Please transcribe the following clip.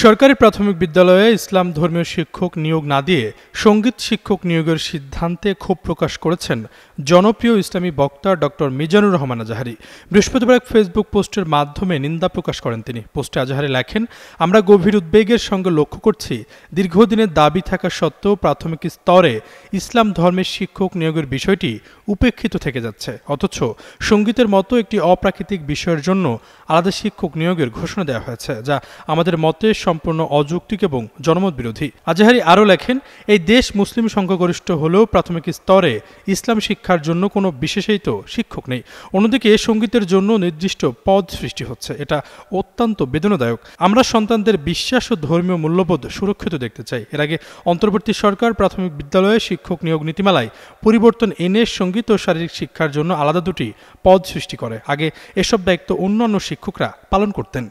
সরকারি প্রাথমিক বিদ্যালয়ে ইসলাম ধর্মীয় শিক্ষক নিয়োগ না দিয়ে সঙ্গীত শিক্ষক নিয়োগের সিদ্ধান্তে ক্ষোভ প্রকাশ করেছেন জনপ্রিয় ইসলামী বক্তা ডক্টর মিজানুর রহমান আজাহারি। বৃহস্পতিবার এক ফেসবুক পোস্টের মাধ্যমে নিন্দা প্রকাশ করেন তিনি। পোস্টে আজাহারি লেখেন, আমরা গভীর উদ্বেগের সঙ্গে লক্ষ্য করছি দীর্ঘদিনের দাবি থাকা সত্ত্বেও প্রাথমিক স্তরে ইসলাম ধর্মের শিক্ষক নিয়োগের বিষয়টি উপেক্ষিত থেকে যাচ্ছে, অথচ সঙ্গীতের মতো একটি অপ্রাকৃতিক বিষয়ের জন্য আলাদা শিক্ষক নিয়োগের ঘোষণা দেওয়া হয়েছে, যা আমাদের মতে সম্পূর্ণ অযৌক্তিক এবং জনমত বিরোধী। আজাহারি আরও লেখেন, এই দেশ মুসলিম সংখ্যাগরিষ্ঠ হলেও প্রাথমিক স্তরে ইসলাম শিক্ষার জন্য কোনো বিশেষায়িত শিক্ষক নেই। অন্যদিকে সঙ্গীতের জন্য নির্দিষ্ট পদ সৃষ্টি হচ্ছে, এটা অত্যন্ত বেদনাদায়ক। আমরা সন্তানদের বিশ্বাস ও ধর্মীয় মূল্যবোধ সুরক্ষিত দেখতে চাই। এর আগে অন্তর্বর্তী সরকার প্রাথমিক বিদ্যালয়ে শিক্ষক নিয়োগ নীতিমালায় পরিবর্তন এনে সঙ্গীত ও শারীরিক শিক্ষার জন্য আলাদা দুটি পদ সৃষ্টি করে। আগে এসব দায়িত্ব অন্যান্য শিক্ষকরা পালন করতেন।